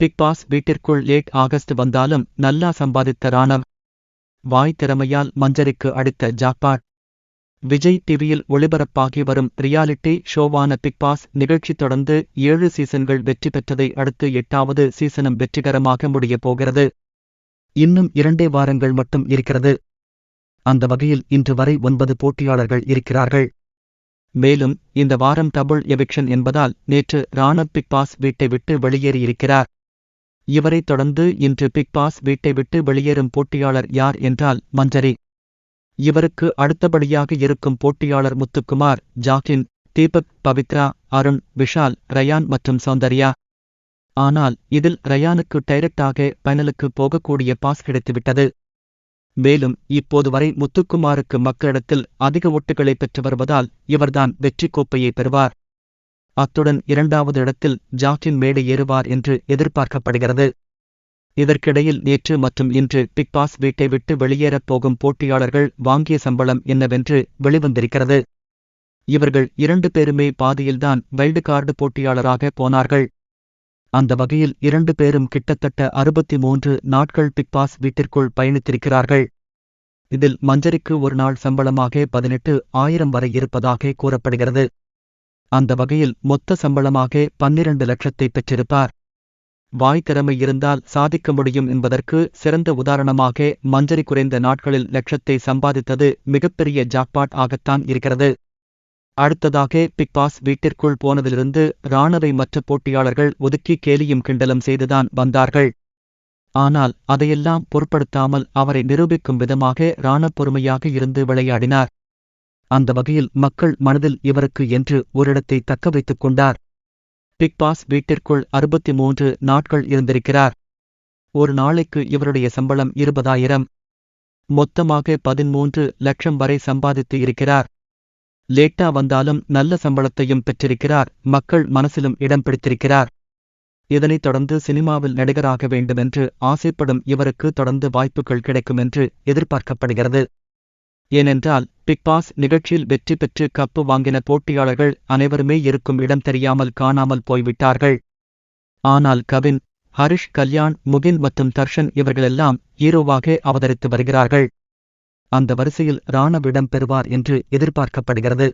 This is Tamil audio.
பிக் பாஸ் வீட்டிற்குள் லேட் ஆகஸ்ட் வந்தாலும் நல்லா சம்பாதித்த ராணவ். வாய் திறமையால் மஞ்சரிக்கு அடித்த ஜாக்பாட். விஜய் டிவியில் ஒளிபரப்பாகி வரும் ரியாலிட்டி ஷோவான பிக் பாஸ் நிகழ்ச்சி தொடர்ந்து 7 சீசன்கள் வெற்றி பெற்றதை அடுத்து 8வது சீசனும் வெற்றிகரமாக முடியப் போகிறது. இன்னும் 2 வாரங்கள் மட்டும் இருக்கிறது. அந்த வகையில் இன்று வரை 9 போட்டியாளர்கள் இருக்கிறார்கள். மேலும் இந்த வாரம் டபுள் எவிக்ஷன் என்பதால் நேற்று ராணவ் பிக் பாஸ் வீட்டை விட்டு வெளியேறியிருக்கிறார். இவரைத் தொடர்ந்து இன்று பிக் பாஸ் வீட்டை விட்டு வெளியேறும் போட்டியாளர் யார் என்றால் மஞ்சரி. இவருக்கு அடுத்தபடியாக இருக்கும் போட்டியாளர் முத்துக்குமார், ஜாக்லின், தீபக், பவித்ரா, அருண், விஷால், ரயான் மற்றும் சௌந்தர்யா. ஆனால் இதில் ரயானுக்கு டைரக்டாக பைனலுக்கு போகக்கூடிய பாஸ் கிடைத்துவிட்டது. மேலும் இப்போது வரை முத்துக்குமாருக்கு மக்களிடத்தில் அதிக ஓட்டுகளை பெற்று வருவதால் இவர்தான் வெற்றி கோப்பையை பெறுவார். அத்துடன் 2வது இடத்தில் ஜாக்லின் மேடை ஏறுவார் என்று எதிர்பார்க்கப்படுகிறது. இதற்கிடையில் நேற்று மற்றும் இன்று பிக் பாஸ் வீட்டை விட்டு வெளியேறப் போகும் போட்டியாளர்கள் வாங்கிய சம்பளம் என்னவென்று வெளிவந்திருக்கிறது. இவர்கள் 2 பேருமே பாதியில்தான் வைல்டு கார்டு போட்டியாளராக போனார்கள். அந்த வகையில் 2 பேரும் கிட்டத்தட்ட 63 நாட்கள் பிக் பாஸ் வீட்டிற்குள் பயணித்திருக்கிறார்கள். இதில் மஞ்சரிக்கு ஒரு நாள் சம்பளமாக 18,000 வரை இருப்பதாக கூறப்படுகிறது. அந்த வகையில் மொத்த சம்பளமாக 12 லட்சத்தை பெற்றிருப்பார். வாய் திறமை இருந்தால் சாதிக்க முடியும் என்பதற்கு சிறந்த உதாரணமாக மஞ்சரி குறைந்த நாட்களில் லட்சத்தை சம்பாதித்தது மிகப்பெரிய ஜாக்பாட் ஆகத்தான் இருக்கிறது. அடுத்ததாக பிக் பாஸ் வீட்டிற்குள் போனதிலிருந்து ராணவை மற்ற போட்டியாளர்கள் ஒதுக்கி கேலியும் கிண்டலும் செய்துதான் வந்தார்கள். ஆனால் அதையெல்லாம் பொருட்படுத்தாமல் அவரை நிரூபிக்கும் விதமாக ராணவ் பொறுமையாக இருந்து விளையாடினார். அந்த வகையில் மக்கள் மனதில் இவருக்கு என்று ஓரிடத்தை தக்க வைத்துக் கொண்டார். பிக் பாஸ் வீட்டிற்குள் 63 நாட்கள் இருந்திருக்கிறார். ஒரு நாளைக்கு இவருடைய சம்பளம் 20,000. மொத்தமாக 13 லட்சம் வரை சம்பாதித்து இருக்கிறார். லேட்டா வந்தாலும் நல்ல சம்பளத்தையும் பெற்றிருக்கிறார். மக்கள் மனசிலும் இடம் பிடித்திருக்கிறார். இதனைத் தொடர்ந்து சினிமாவில் நடிகராக வேண்டுமென்று ஆசைப்படும் இவருக்கு தொடர்ந்து வாய்ப்புகள் கிடைக்கும் என்று எதிர்பார்க்கப்படுகிறது. ஏனென்றால் பிக் பாஸ் நிகழ்ச்சியில் வெற்றி பெற்று கப்பு வாங்கின போட்டியாளர்கள் அனைவருமே இருக்கும் இடம் தெரியாமல் காணாமல் போய்விட்டார்கள். ஆனால் கவின், ஹரிஷ், கல்யாண், முகின் மற்றும் தர்ஷன் இவர்களெல்லாம் ஹீரோவாக அவதரித்து வருகிறார்கள். அந்த வரிசையில் ராணவ் இடம் பெறுவார் என்று எதிர்பார்க்கப்படுகிறது.